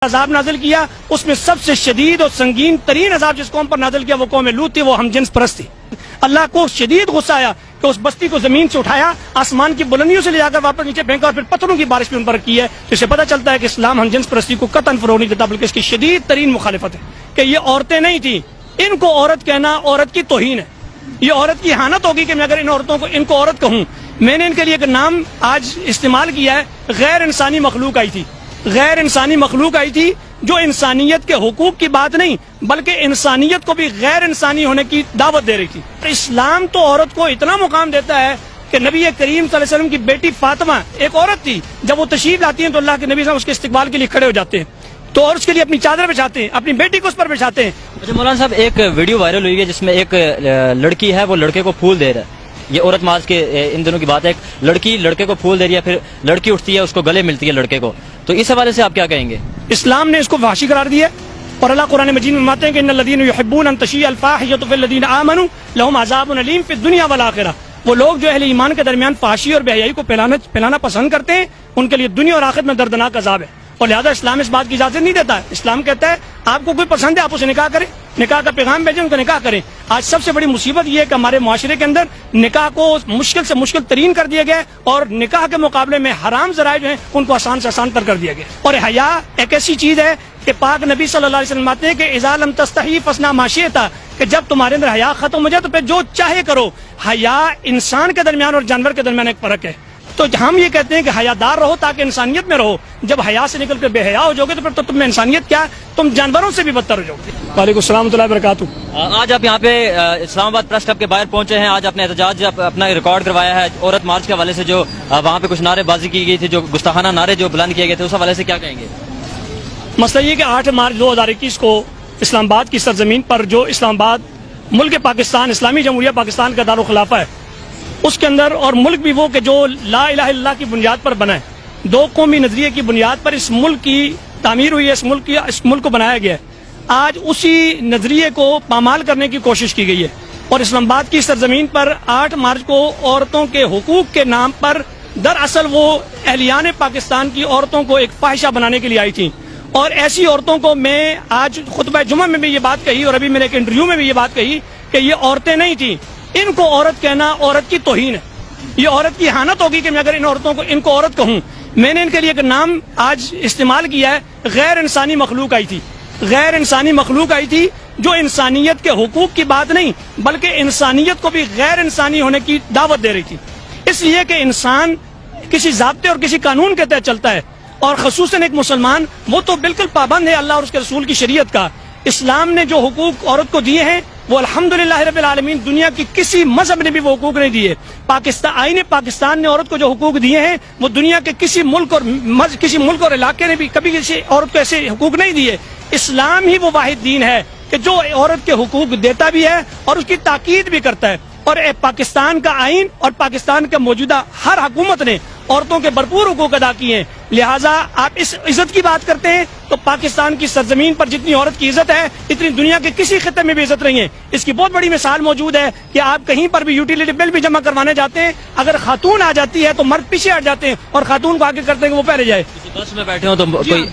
عذاب نازل کیا، اس میں سب سے شدید اور سنگین ترین عذاب جس قوم پر نازل کیا وہ قوم لوط تھی، وہ ہم جنس پرست تھی۔ اللہ کو شدید غصہ آیا کہ اس بستی کو زمین سے اٹھایا، آسمان کی بلندیوں سے لے جا کر واپس نیچے پھینکا اور پھر پتھروں کی بارش بھی ان پر کی ہے۔ تو اسے پتہ چلتا ہے کہ اسلام ہم جنس پرستی کو قطعاً فروغ نہیں دیتا، بلکہ اس کی شدید ترین مخالفت ہے کہ یہ عورتیں نہیں تھیں، ان کو عورت کہنا عورت کی توہین ہے، یہ عورت کی اہانت ہوگی کہ میں اگر ان کو عورت کہوں۔ میں نے ان کے لیے ایک نام آج استعمال کیا ہے، غیر انسانی مخلوق آئی تھی، غیر انسانی مخلوق آئی تھی جو انسانیت کے حقوق کی بات نہیں بلکہ انسانیت کو بھی غیر انسانی ہونے کی دعوت دے رہی تھی۔ اسلام تو عورت کو اتنا مقام دیتا ہے کہ نبی کریم صلی اللہ علیہ وسلم کی بیٹی فاطمہ ایک عورت تھی، جب وہ تشریف لاتی ہیں تو اللہ کے نبی صلی اللہ علیہ وسلم اس کے استقبال کے لیے کھڑے ہو جاتے ہیں تو اور اس کے لیے اپنی چادر بچھاتے ہیں، اپنی بیٹی کو اس پر بچھاتے ہیں۔ اچھا مولانا صاحب، ایک ویڈیو وائرل ہوئی ہے جس میں ایک لڑکی ہے وہ لڑکے کو پھول دے رہا ہے، یہ عورت مارچ کے ان دنوں کی بات ہے، ایک لڑکی لڑکے کو پھول دے رہی ہے، پھر لڑکی اٹھتی ہے اس کو گلے ملتی ہے لڑکے کو، تو اس حوالے سے آپ کیا کہیں گے؟ اسلام نے اس کو فحاشی قرار دیا اور اللہ قرآن مجید میں فرماتے ہیں کہ ان الذین یحبون ان تشیع الفاحشۃ فی الذین آمنوا لهم عذاب علیم فی الدنیا والآخرہ، وہ لوگ جو اہل ایمان کے درمیان فحاشی اور بے حیائی کو پھیلانا پسند کرتے ہیں، ان کے لیے دنیا اور آخرت میں دردناک عذاب ہے، اور لہذا اسلام اس بات کی اجازت نہیں دیتا ہے۔ اسلام کہتا ہے آپ کو کوئی پسند ہے آپ اسے نکاح کریں، نکاح کا پیغام بھیجیں، ان کو نکاح کریں۔ آج سب سے بڑی مصیبت یہ ہے کہ ہمارے معاشرے کے اندر نکاح کو مشکل سے مشکل ترین کر دیا گیا ہے اور نکاح کے مقابلے میں حرام ذرائع جو ہیں ان کو آسان سے آسان تر کر دیا گیا، اور حیا ایک ایسی چیز ہے کہ پاک نبی صلی اللہ علیہ وسلم فرماتے ہیں کہ اذا لم تستحی فاصنع ما شئت، کہ جب تمہارے اندر حیا ختم ہو جائے تو پھر جو چاہے کرو۔ حیا انسان کے درمیان اور جانور کے درمیان ایک فرق ہے، تو ہم یہ کہتے ہیں کہ حیا دار رہو تاکہ انسانیت میں رہو، جب حیا سے نکل کر بے حیا ہو جاؤ گے تو پھر تو تم میں انسانیت کیا، تم جانوروں سے بھی بدتر ہو جاؤ گے۔ وعلیکم السلام ورحمۃ اللہ وبرکاتہ۔ آج آپ یہاں پہ اسلام آباد پریس کلب کے باہر پہنچے ہیں، آج اپنے احتجاج اپنا ریکارڈ کروایا ہے عورت مارچ کے حوالے سے، جو وہاں پہ کچھ نعرے بازی کی گئی تھی، جو گستاخانہ نعرے جو بلند کیے گئے تھے، اس حوالے سے کیا کہیں گے؟ مسئلہ یہ کہ 8 مارچ 2021 کو اسلام آباد کی سرزمین پر جو اسلام آباد ملک پاکستان اسلامی جمہوریہ پاکستان کا دارالخلافہ ہے، اس کے اندر اور ملک بھی وہ کہ جو لا الہ الا اللہ کی بنیاد پر بنا ہے، دو قومی نظریے کی بنیاد پر اس ملک کی تعمیر ہوئی ہے، اس ملک کو بنایا گیا ہے۔ آج اسی نظریے کو پامال کرنے کی کوشش کی گئی ہے اور اسلام آباد کی سرزمین پر 8 مارچ کو عورتوں کے حقوق کے نام پر دراصل وہ اہلیان پاکستان کی عورتوں کو ایک فاحشہ بنانے کے لیے آئی تھیں، اور ایسی عورتوں کو میں آج خطبہ جمعہ میں بھی یہ بات کہی اور ابھی میرے ایک انٹرویو میں بھی یہ بات کہی کہ یہ عورتیں نہیں تھیں، ان کو عورت کہنا عورت کی توہین ہے، یہ عورت کی اہانت ہوگی کہ میں اگر ان کو عورت کہوں۔ میں نے ان کے لیے ایک نام آج استعمال کیا ہے، غیر انسانی مخلوق آئی تھی، غیر انسانی مخلوق آئی تھی جو انسانیت کے حقوق کی بات نہیں بلکہ انسانیت کو بھی غیر انسانی ہونے کی دعوت دے رہی تھی، اس لیے کہ انسان کسی ضابطے اور کسی قانون کے تحت چلتا ہے، اور خصوصاً ایک مسلمان وہ تو بالکل پابند ہے اللہ اور اس کے رسول کی شریعت کا۔ اسلام نے جو حقوق عورت کو دیے ہیں وہ الحمدللہ رب العالمین دنیا کی کسی مذہب نے بھی وہ حقوق نہیں دیے۔ آئین پاکستان نے عورت کو جو حقوق دیے ہیں وہ دنیا کے کسی ملک اور علاقے نے بھی کبھی کسی عورت کو ایسے حقوق نہیں دیے۔ اسلام ہی وہ واحد دین ہے کہ جو عورت کے حقوق دیتا بھی ہے اور اس کی تاکید بھی کرتا ہے، اور پاکستان کا آئین اور پاکستان کا موجودہ ہر حکومت نے عورتوں کے بھرپور حقوق ادا کیے ہیں۔ لہٰذا آپ اس عزت کی بات کرتے ہیں تو پاکستان کی سرزمین پر جتنی عورت کی عزت ہے اتنی دنیا کے کسی خطے میں بھی عزت نہیں ہے۔ اس کی بہت بڑی مثال موجود ہے کہ آپ کہیں پر بھی یوٹیلیٹی بل بھی جمع کروانے جاتے ہیں، اگر خاتون آ جاتی ہے تو مرد پیچھے ہٹ جاتے ہیں اور خاتون کو آگے کرتے ہیں کہ وہ پہلے جائے۔ بس میں بیٹھے ہوں تو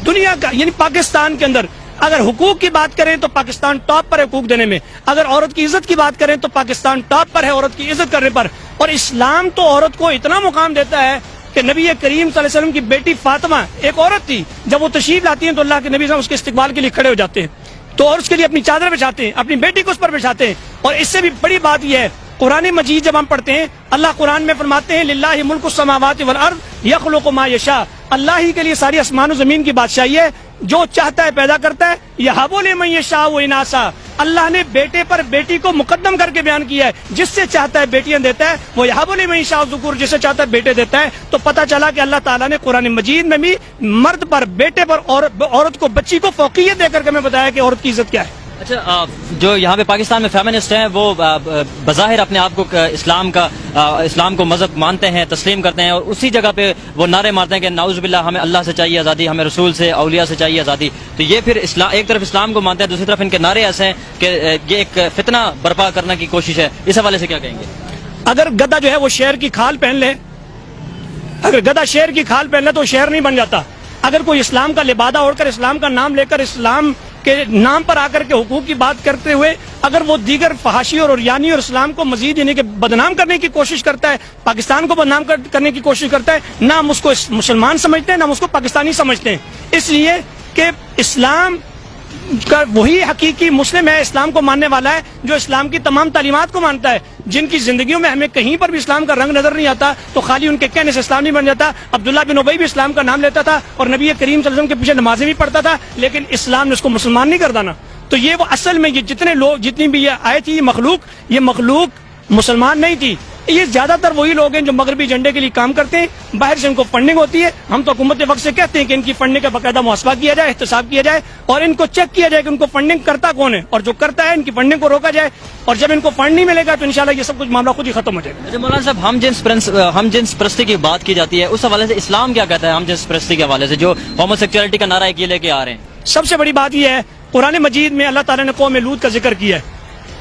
دنیا کا یعنی پاکستان کے اندر اگر حقوق کی بات کریں تو پاکستان ٹاپ پر ہے حقوق دینے میں، اگر عورت کی عزت کی بات کریں تو پاکستان ٹاپ پر ہے عورت کی عزت کرنے پر، اور اسلام تو عورت کو اتنا مقام دیتا ہے کہ نبی کریم صلی اللہ علیہ وسلم کی بیٹی فاطمہ ایک عورت تھی، جب وہ تشریف لاتی ہیں تو اللہ کے نبی صلی اللہ علیہ وسلم اس کے استقبال کے لیے کھڑے ہو جاتے ہیں تو اور اس کے لیے اپنی چادر بچھاتے ہیں، اپنی بیٹی کو اس پر بچھاتے ہیں۔ اور اس سے بھی بڑی بات یہ ہے، قرآن مجید جب ہم پڑھتے ہیں اللہ قرآن میں فرماتے ہیں للہ ملک السماوات والارض یخلق ما یشاء، اللہ ہی کے لیے ساری آسمان و زمین کی بادشاہی ہے، جو چاہتا ہے پیدا کرتا ہے، یہب لمن یشاء اناسا، اللہ نے بیٹے پر بیٹی کو مقدم کر کے بیان کیا ہے، جس سے چاہتا ہے بیٹیاں دیتا ہے، وہ یہب لمن یشاء ذکور، جس سے چاہتا ہے بیٹے دیتا ہے۔ تو پتہ چلا کہ اللہ تعالیٰ نے قرآن مجید میں بھی مرد پر بیٹے پر اور عورت کو بچی کو فوقیت دے کر کے ہمیں بتایا کہ عورت کی عزت کیا ہے۔ اچھا، جو یہاں پہ پاکستان میں فیمنسٹ ہیں وہ بظاہر اپنے آپ کو اسلام کو مذہب مانتے ہیں، تسلیم کرتے ہیں، اور اسی جگہ پہ وہ نعرے مارتے ہیں کہ نعوذ باللہ ہمیں اللہ سے چاہیے آزادی، ہمیں رسول سے اولیاء سے چاہیے آزادی۔ تو یہ پھر ایک طرف اسلام کو مانتے ہیں، دوسری طرف ان کے نعرے ایسے ہیں کہ یہ ایک فتنہ برپا کرنے کی کوشش ہے، اس حوالے سے کیا کہیں گے؟ اگر گدھا جو ہے وہ شیر کی کھال پہن لے، اگر گدھا شیر کی کھال پہن لے تو شیر نہیں بن جاتا، اگر کوئی اسلام کا لبادہ اوڑھ کر اسلام کا نام لے کر اسلام کے نام پر آ کر کے حقوق کی بات کرتے ہوئے اگر وہ دیگر فحاشی اور عریانی اور اسلام کو مزید یعنی کہ بدنام کرنے کی کوشش کرتا ہے، پاکستان کو بدنام کرنے کی کوشش کرتا ہے، نہ ہم اس کو مسلمان سمجھتے ہیں نہ ہم اس کو پاکستانی سمجھتے ہیں، اس لیے کہ اسلام کا وہی حقیقی مسلم ہے، اسلام کو ماننے والا ہے جو اسلام کی تمام تعلیمات کو مانتا ہے، جن کی زندگیوں میں ہمیں کہیں پر بھی اسلام کا رنگ نظر نہیں آتا تو خالی ان کے کہنے سے اسلام نہیں بن جاتا۔ عبداللہ بن ابی بھی اسلام کا نام لیتا تھا اور نبی کریم صلی اللہ علیہ وسلم کے پیچھے نمازیں بھی پڑھتا تھا، لیکن اسلام نے اس کو مسلمان نہیں کر دانا۔ تو یہ وہ اصل میں یہ جتنے لوگ جتنی بھی یہ آئے تھی یہ مخلوق مسلمان نہیں تھی، یہ زیادہ تر وہی لوگ ہیں جو مغربی ایجنڈے کے لیے کام کرتے ہیں، باہر سے ان کو فنڈنگ ہوتی ہے۔ ہم تو حکومت وقت سے کہتے ہیں کہ ان کی فنڈنگ کا باقاعدہ محاسبہ کیا جائے، احتساب کیا جائے اور ان کو چیک کیا جائے کہ ان کو فنڈنگ کرتا کون ہے، اور جو کرتا ہے ان کی فنڈنگ کو روکا جائے، اور جب ان کو فنڈ نہیں ملے گا تو انشاءاللہ یہ سب کچھ معاملہ خود ہی ختم ہو جائے گا۔ مولانا صاحب، ہم جنس پرستی کی بات کی جاتی ہے، اس حوالے سے اسلام کیا کہتا ہے ہم جنس پرستی کے حوالے سے جو ہومو سیکچولیٹی کا نعرہ ایک یہ لے کے آ رہے ہیں؟ سب سے بڑی بات یہ ہے، قرآن مجید میں اللہ تعالیٰ نے قوم لوط کا ذکر کیا ہے،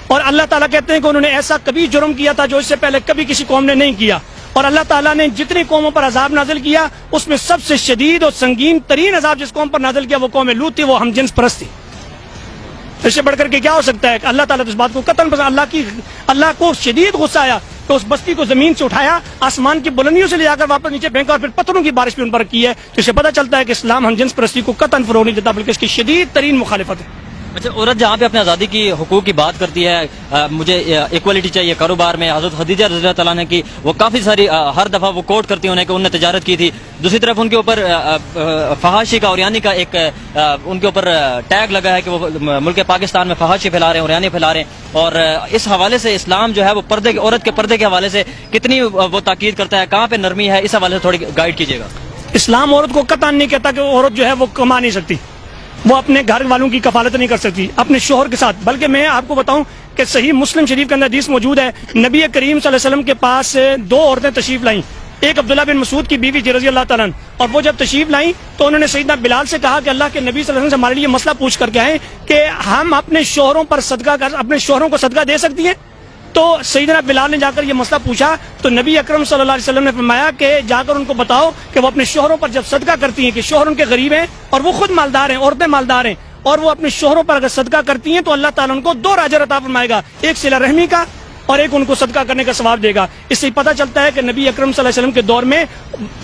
اور اللہ تعالیٰ کہتے ہیں کہ انہوں نے ایسا کبھی جرم کیا تھا جو اس سے پہلے کبھی کسی قوم نے نہیں کیا، اور اللہ تعالیٰ نے جتنی قوموں پر عذاب نازل کیا اس میں سب سے شدید اور سنگین ترین عذاب جس قوم پر نازل کیا وہ قوم لوط تھی، وہ ہم جنس پرست تھی۔ اس سے بڑھ کر کے کیا ہو سکتا ہے کہ اللہ تعالیٰ تو اس بات کو قطعاً پسند، اللہ کو شدید غصہ آیا کہ اس بستی کو زمین سے اٹھایا، آسمان کی بلندیوں سے لے جا کر واپس نیچے پھینکا اور پھر پتھروں کی بارش بھی ان پر کی ہے۔ تو اس سے پتہ چلتا ہے کہ اسلام ہم جنس پرستی کو قطعاً فروغ نہیں دیتا بلکہ اس کی شدید ترین مخالفت ہے۔ اچھا، عورت جہاں پہ اپنے آزادی کی حقوق کی بات کرتی ہے، مجھے ایکوالٹی چاہیے کاروبار میں، حضرت خدیجہ رضی اللہ تعالیٰ نے کی وہ کافی ساری ہر دفعہ وہ کوٹ کرتی ہیں کہ انہوں نے تجارت کی تھی، دوسری طرف ان کے اوپر فحاشی کا اوریانی کا ایک ان کے اوپر ٹیگ لگا ہے کہ وہ ملک پاکستان میں فحاشی پھیلا رہے ہیں، اوریانی پھیلا رہے ہیں، اور اس حوالے سے اسلام جو ہے وہ پردے عورت کے پردے کے حوالے سے کتنی وہ تاکید کرتا ہے، کہاں پہ نرمی ہے، اس حوالے سے تھوڑی گائیڈ کیجیے گا۔ اسلام عورت کو قطعاً نہیں کہتا کہ عورت جو ہے وہ کما نہیں سکتی، وہ اپنے گھر والوں کی کفالت نہیں کر سکتی اپنے شوہر کے ساتھ، بلکہ میں آپ کو بتاؤں کہ صحیح مسلم شریف کے اندر حدیث موجود ہے، نبی کریم صلی اللہ علیہ وسلم کے پاس دو عورتیں تشریف لائیں، ایک عبداللہ بن مسعود کی بیوی تھی رضی اللہ تعالیٰ عنہ، اور وہ جب تشریف لائیں تو انہوں نے سیدنا بلال سے کہا کہ اللہ کے نبی صلی اللہ علیہ وسلم سے ہمارے لیے مسئلہ پوچھ کر کے آئے کہ ہم اپنے شوہروں پر اپنے شوہروں کو صدقہ دے سکتی ہیں؟ تو سیدنا بلال نے جا کر یہ مسئلہ پوچھا تو نبی اکرم صلی اللہ علیہ وسلم نے فرمایا کہ جا کر ان کو بتاؤ کہ وہ اپنے شوہروں پر جب صدقہ کرتی ہیں کہ شوہر ان کے غریب ہیں اور وہ خود مالدار ہیں، عورتیں مالدار ہیں، اور وہ اپنے شوہروں پر اگر صدقہ کرتی ہیں تو اللہ تعالیٰ ان کو دو اجر عطا فرمائے گا، ایک صلہ رحمی کا اور ایک ان کو صدقہ کرنے کا ثواب دے گا۔ اس سے پتہ چلتا ہے کہ نبی اکرم صلی اللہ علیہ وسلم کے دور میں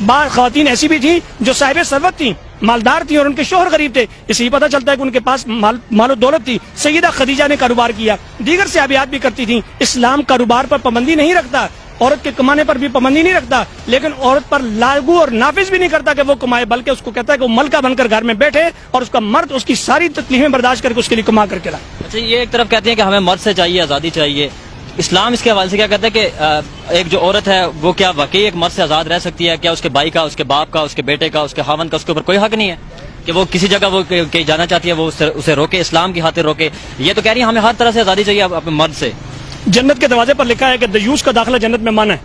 بعض خواتین ایسی بھی تھیں جو صاحب ثروت تھیں، مالدار تھیں اور ان کے شوہر غریب تھے، اس سے پتہ چلتا ہے کہ ان کے پاس مال و دولت تھی۔ سیدہ خدیجہ نے کاروبار کیا، دیگر صحابیات بھی کرتی تھیں۔ اسلام کاروبار پر پابندی نہیں رکھتا، عورت کے کمانے پر بھی پابندی نہیں رکھتا، لیکن عورت پر لاگو اور نافذ بھی نہیں کرتا کہ وہ کمائے، بلکہ اس کو کہتا ہے کہ وہ ملکہ بن کر گھر میں بیٹھے اور اس کا مرد اس کی ساری تکلیفیں برداشت کر کے اس کے لیے کما کر کے لائے۔ اچھا، یہ ایک طرف کہتے ہیں کہ ہمیں مرد سے چاہیے آزادی چاہیے، اسلام اس کے حوالے سے کیا کہتا ہے کہ ایک جو عورت ہے وہ کیا واقعی ایک مرد سے آزاد رہ سکتی ہے؟ کیا اس کے بھائی کا، اس کے باپ کا، اس کے بیٹے کا، اس کے خاوند کا اس کے اوپر کوئی حق نہیں ہے کہ وہ کسی جگہ وہ کہیں جانا چاہتی ہے وہ اسے روکے، اسلام کی خاطر روکے؟ یہ تو کہہ رہی ہے ہمیں ہر طرح سے آزادی چاہیے اپنے مرد سے۔ جنت کے دروازے پر لکھا ہے کہ دیوس کا داخلہ جنت میں منع ہے۔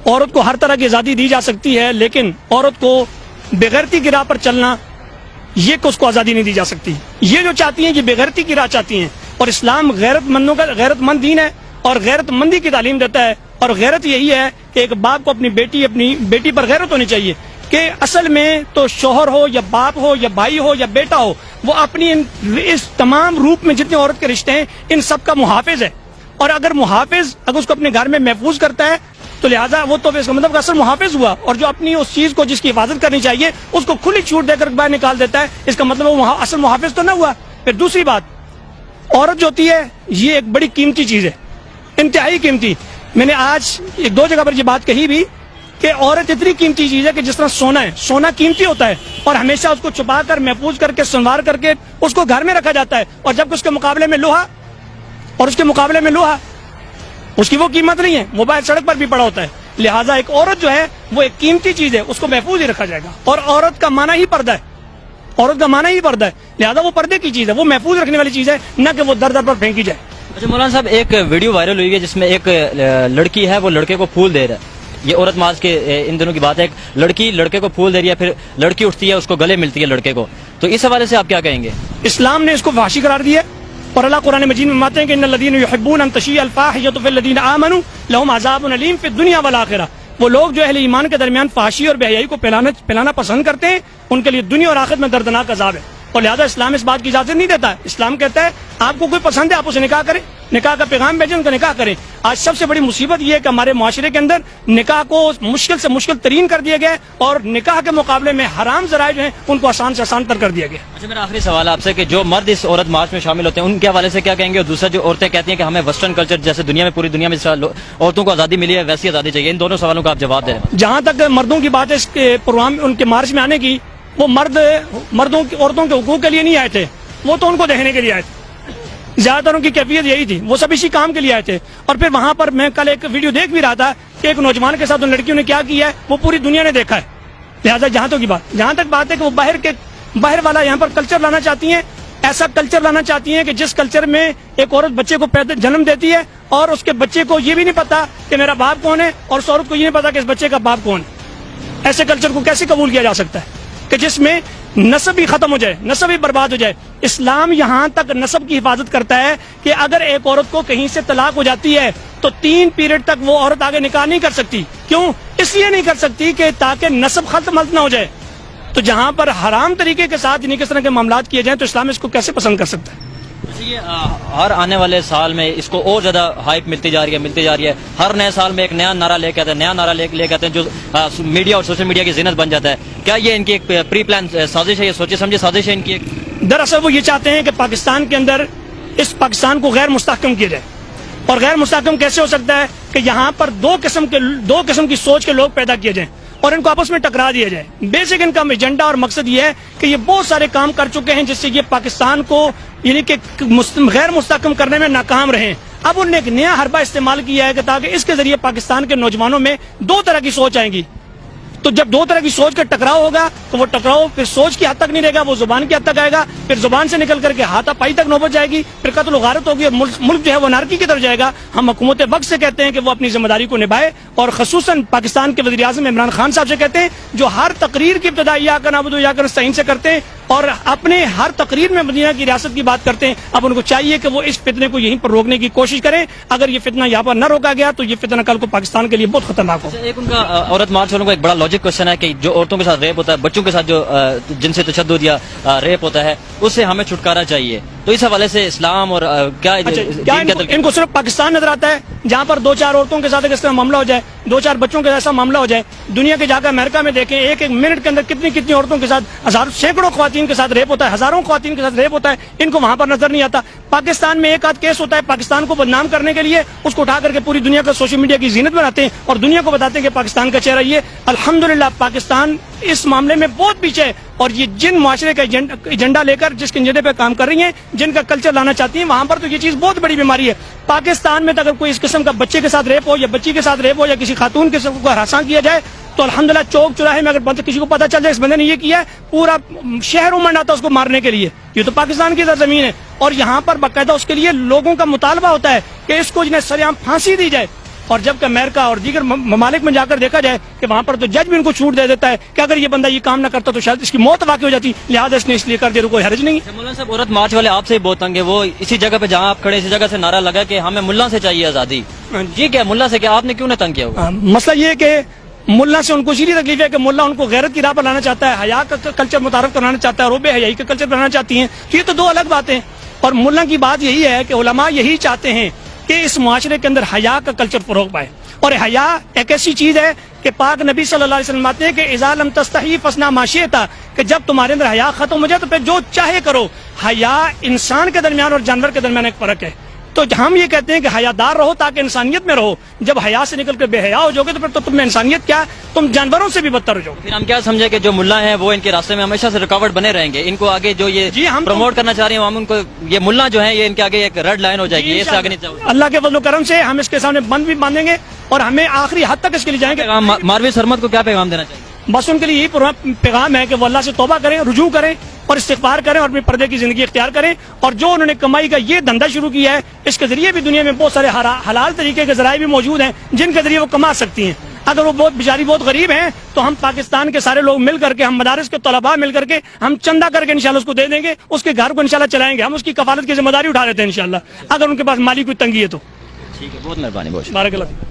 عورت کو ہر طرح کی آزادی دی جا سکتی ہے، لیکن عورت کو بغیرتی کی راہ پر چلنا یہ کہ اس کو آزادی نہیں دی جا سکتی۔ یہ جو چاہتی ہیں یہ بغیرتی کی راہ چاہتی ہیں، اور اسلام غیرت مند دین ہے اور غیرت مندی کی تعلیم دیتا ہے، اور غیرت یہی ہے کہ ایک باپ کو اپنی بیٹی پر غیرت ہونی چاہیے کہ اصل میں تو شوہر ہو یا باپ ہو یا بھائی ہو یا بیٹا ہو، وہ اپنی اس تمام روپ میں جتنے عورت کے رشتے ہیں ان سب کا محافظ ہے، اور اگر محافظ اگر اس کو اپنے گھر میں محفوظ کرتا ہے تو لہٰذا وہ تو اس کا مطلب اصل محافظ ہوا، اور جو اپنی اس چیز کو جس کی حفاظت کرنی چاہیے اس کو کھلی چھوٹ دے کر باہر نکال دیتا ہے، اس کا مطلب وہ اصل محافظ تو نہ ہوا۔ پھر دوسری بات، عورت جو ہوتی ہے یہ ایک بڑی قیمتی چیز ہے، انتہائی قیمتی۔ میں نے آج ایک دو جگہ پر یہ بات کہی بھی کہ عورت اتنی قیمتی چیز ہے کہ جس طرح سونا ہے، سونا قیمتی ہوتا ہے اور ہمیشہ اس کو چھپا کر محفوظ کر کے سنوار کر کے اس کو گھر میں رکھا جاتا ہے، اور جب اس کے مقابلے میں لوہا اس کی وہ قیمت نہیں ہے، وہ باہر سڑک پر بھی پڑا ہوتا ہے۔ لہٰذا ایک عورت جو ہے وہ ایک قیمتی چیز ہے، اس کو محفوظ ہی رکھا جائے گا، اور عورت کا معنی ہی پردہ ہے، عورت کا معنی ہی پردہ ہے، لہٰذا وہ پردے کی چیز ہے، وہ محفوظ رکھنے والی چیز ہے، نہ کہ وہ در در پر پھینکی جائے۔ اچھا مولانا صاحب، ایک ویڈیو وائرل ہوئی ہے جس میں ایک لڑکی ہے وہ لڑکے کو پھول دے رہا ہے، یہ عورت ماز کے ان دنوں کی بات ہے، ایک لڑکی لڑکے کو پھول دے رہی ہے، پھر لڑکی اٹھتی ہے اس کو گلے ملتی ہے لڑکے کو، تو اس حوالے سے آپ کیا کہیں گے؟ اسلام نے اس کو فحاشی قرار دیا، اور اللہ قرآن مجید میں فرماتے ہیں کہ ان الذین یحبون ان تشیع الفاحشۃ فی الذین آمنوا لهم عذاب الیم فی الدنیا والآخرہ، وہ لوگ جو اہل ایمان کے درمیان فحاشی اور بے حیائی کو پھیلانا پسند کرتے ہیں، ان کے لیے دنیا اور آخرت میں دردناک عذاب ہے، اور لہذا اسلام اس بات کی اجازت نہیں دیتا ہے۔ اسلام کہتا ہے آپ کو کوئی پسند ہے آپ اسے نکاح کریں، نکاح کا پیغام بھیجیں، ان کا نکاح کریں۔ آج سب سے بڑی مصیبت یہ ہے کہ ہمارے معاشرے کے اندر نکاح کو مشکل سے مشکل ترین کر دیا گیا ہے، اور نکاح کے مقابلے میں حرام ذرائع جو ہیں ان کو آسان سے آسان تر کر دیا گیا۔ اچھا، میرا آخری سوال آپ سے کہ جو مرد اس عورت مارچ میں شامل ہوتے ہیں ان کے حوالے سے کیا کہیں گے، اور دوسرا جو عورتیں کہتی ہیں کہ ہمیں ویسٹرن کلچر جیسے دنیا میں پوری دنیا میں عورتوں کو آزادی ملی ہے ویسی آزادی چاہیے، ان دونوں سوالوں کا آپ جواب دیں۔ جہاں تک مردوں کی بات ہے اس کے پروگرام ان کے مارچ میں آنے کی، وہ مردوں کی عورتوں کے حقوق کے لیے نہیں آئے تھے، وہ تو ان کو دیکھنے کے لیے آئے تھے، زیادہ تر ان کی کیفیت یہی تھی، وہ سب اسی کام کے لیے آئے تھے۔ اور پھر وہاں پر میں کل ایک ویڈیو دیکھ بھی رہا تھا کہ ایک نوجوان کے ساتھ ان لڑکیوں نے کیا کیا ہے وہ پوری دنیا نے دیکھا ہے۔ لہٰذا جہاں تک بات ہے کہ وہ باہر والا یہاں پر کلچر لانا چاہتی ہیں، ایسا کلچر لانا چاہتی ہیں کہ جس کلچر میں ایک عورت بچے کو جنم دیتی ہے اور اس کے بچے کو یہ بھی نہیں پتا کہ میرا باپ کون ہے، اور اس عورت کو یہ نہیں پتا کہ اس بچے کا باپ کون ہے۔ ایسے کلچر کو کیسے قبول کیا جا سکتا ہے کہ جس میں نسب ہی ختم ہو جائے، نسب ہی برباد ہو جائے؟ اسلام یہاں تک نسب کی حفاظت کرتا ہے کہ اگر ایک عورت کو کہیں سے طلاق ہو جاتی ہے تو 3 پیریڈ تک وہ عورت آگے نکاح نہیں کر سکتی۔ کیوں؟ اس لیے نہیں کر سکتی کہ تاکہ نسب ختم نہ ہو جائے۔ تو جہاں پر حرام طریقے کے ساتھ کس طرح کے معاملات کیے جائیں تو اسلام اس کو کیسے پسند کر سکتا ہے؟ ہر آنے والے سال میں اس کو اور زیادہ ہائپ ملتی جا رہی ہے، ہر نئے سال میں ایک نیا نعرہ لے کے آتے ہیں جو میڈیا اور سوشل میڈیا کی زینت بن جاتا ہے۔ کیا یہ ان کی ایک پری پلان سازش ہے، یہ سوچے سمجھے سازش ہے ان کی؟ دراصل وہ یہ چاہتے ہیں کہ پاکستان کے اندر اس پاکستان کو غیر مستحکم کیا جائے، اور غیر مستحکم کیسے ہو سکتا ہے کہ یہاں پر دو قسم کی سوچ کے لوگ پیدا کیے جائیں اور ان کو آپس میں ٹکرا دیا جائے۔ بیسک ان کا ایجنڈا اور مقصد یہ ہے کہ یہ بہت سارے کام کر چکے ہیں جس سے یہ پاکستان کو یعنی کہ غیر مستحکم کرنے میں ناکام رہے۔ اب انہوں نے ایک نیا حربہ استعمال کیا ہے کہ تاکہ اس کے ذریعے پاکستان کے نوجوانوں میں 2 طرح کی سوچ آئیں گی۔ تو جب 2 طرح کی سوچ کا ٹکراؤ ہوگا تو وہ ٹکراؤ پھر سوچ کی حد تک نہیں رہے گا، وہ زبان کی حد تک آئے گا، پھر زبان سے نکل کر کے ہاتھا پائی تک نوبت جائے گی، پھر قتل و غارت ہوگی، اور ملک جو ہے وہ انارکی کی طرف جائے گا۔ ہم حکومت وقت سے کہتے ہیں کہ وہ اپنی ذمہ داری کو نبھائے، اور خصوصاً پاکستان کے وزیر اعظم عمران خان صاحب سے کہتے ہیں جو ہر تقریر کی ابتدا ایاک نعبد و ایاک نستعین سے کرتے ہیں اور اپنے ہر تقریر میں مدینہ کی ریاست کی بات کرتے ہیں، اب ان کو چاہیے کہ وہ اس فتنے کو یہیں پر روکنے کی کوشش کریں۔ اگر یہ فتنہ یہاں پر نہ روکا گیا تو یہ فتنہ کل کو پاکستان کے لیے بہت خطرناک ہو۔ ایک ان کا عورت مارچ والوں کا ایک بڑا لاجک کوشچن ہے کہ جو عورتوں کے ساتھ ریپ ہوتا ہے، بچوں کے ساتھ جو جن سے تشدد یا ریپ ہوتا ہے، اس سے ہمیں چھٹکارا چاہیے، تو اس حوالے سے اسلام اور کیا ان کو صرف پاکستان نظر آتا ہے جہاں پر 2-4 عورتوں کے ساتھ اس طرح معاملہ ہو جائے، 2-4 بچوں کے ایسا معاملہ ہو جائے؟ دنیا کے جا کر امریکہ میں دیکھیں ایک منٹ کے اندر کتنی عورتوں کے ساتھ سینکڑوں خواتین کے ساتھ ریپ ہوتا ہے، ہزاروں خواتین کے ساتھ ریپ ہوتا ہے، ان کو وہاں پر نظر نہیں آتا۔ پاکستان میں ایک آدھ کیس ہوتا ہے، پاکستان کو بدنام کرنے کے لیے اس کو اٹھا کر کے پوری دنیا کا سوشل میڈیا کی زینت بناتے ہیں اور دنیا کو بتاتے ہیں کہ پاکستان کا چہرہ یہ۔ الحمدللہ پاکستان اس معاملے میں بہت پیچھے ہے، اور یہ جن معاشرے کا ایجنڈا لے کر جس کے ایجنڈے پہ کام کر رہی ہیں، جن کا کلچر لانا چاہتی ہیں، وہاں پر تو یہ چیز بہت بڑی بیماری ہے۔ پاکستان میں تو اگر کوئی اس قسم کا بچے کے ساتھ ریپ ہو یا بچی کے ساتھ ریپ ہو یا کسی خاتون کے ساتھ ہراساں کیا جائے تو الحمدللہ چوک چوراہے میں اگر کسی کو پتہ چل جائے اس بندے نے یہ کیا ہے، پورا شہر امنڈ آتا ہے اس کو مارنے کے لیے۔ یہ تو پاکستان کی سرزمین ہے، اور یہاں پر باقاعدہ اس کے لیے لوگوں کا مطالبہ ہوتا ہے کہ اس کو جنہیں سر عام پھانسی دی جائے۔ اور جبکہ امریکہ اور دیگر ممالک میں جا کر دیکھا جائے کہ وہاں پر تو جج بھی ان کو چھوٹ دے دیتا ہے کہ اگر یہ بندہ یہ کام نہ کرتا تو شاید اس کی موت واقع ہو جاتی، لہٰذا اس نے اس لیے کر دیا، کوئی حرج نہیں ہے۔ مولانا صاحب، عورت مارچ والے آپ سے بہت تنگ ہے، وہ اسی جگہ پہ جہاں آپ کھڑے اسی جگہ سے نعرہ لگا کہ ہمیں ملا سے چاہیے آزادی، جی کیا ملا سے کیا آپ نے کیوں نہ تنگ کیا ہوگا؟ مسئلہ یہ ہے کہ ملا سے ان کو اسی تکلیف ہے کہ ملا ان کو غیرت کی راہ پر لانا چاہتا ہے، حیا کا کلچر متعارف کرانا چاہتا ہے، روب حیائی کا کلچر بنانا چاہتی ہیں، یہ تو 2 الگ باتیں ہیں۔ اور ملا کی بات یہی ہے کہ علماء یہی چاہتے ہیں کہ اس معاشرے کے اندر حیا کا کلچر فروغ پائے، اور حیا ایک ایسی چیز ہے کہ پاک نبی صلی اللہ علیہ وسلم کہتے ہیں کہ اذا لم تستحی فاصنع ما شئت، کہ جب تمہارے اندر حیا ختم ہو جائے تو پھر جو چاہے کرو۔ حیا انسان کے درمیان اور جانور کے درمیان ایک فرق ہے، تو ہم یہ کہتے ہیں کہ حیا دار رہو تاکہ انسانیت میں رہو۔ جب حیا سے نکل کر بے حیا ہو جاؤ گے تو پھر تو تم میں انسانیت کیا، تم جانوروں سے بھی بدتر ہو جاؤ گے۔ پھر ہم کیا سمجھے کہ جو ملا ہیں وہ ان کے راستے میں ہمیشہ سے رکاوٹ بنے رہیں گے، ان کو آگے جو یہ پروموٹ کرنا چاہ رہے ہیں ہم ان کو، یہ ملا جو ہے یہ ان کے آگے ایک ریڈ لائن ہو جائے گی، اس سے آگے نہیں جاؤ گے۔ اللہ کے فضل و کرم سے ہم اس کے سامنے بند بھی باندھیں گے اور ہمیں آخری حد تک اس کے لیے جائیں گے۔ ماروی سرمد کو کیا پیغام دینا چاہیے؟ بس ان کے لیے یہی پیغام ہے کہ وہ اللہ سے توبہ کریں، رجوع کریں اور استغفار کریں اور اپنے پردے کی زندگی اختیار کریں، اور جو انہوں نے کمائی کا یہ دھندا شروع کیا ہے اس کے ذریعے بھی دنیا میں بہت سارے حلال طریقے کے ذرائع بھی موجود ہیں جن کے ذریعے وہ کما سکتی ہیں۔ اگر وہ بیچاری بہت غریب ہیں تو ہم پاکستان کے سارے لوگ مل کر کے، ہم مدارس کے طلباء مل کر کے ہم چندہ کر کے انشاءاللہ اس کو دے دیں گے، اس کے گھر کو انشاءاللہ چلائیں گے، ہم اس کی کفالت کی ذمہ داری اٹھا لیتے ہیں انشاءاللہ، اگر ان کے پاس مالی کوئی تنگی ہے تو۔ ٹھیک ہے، بہت مہربانی، بہت بارک اللہ۔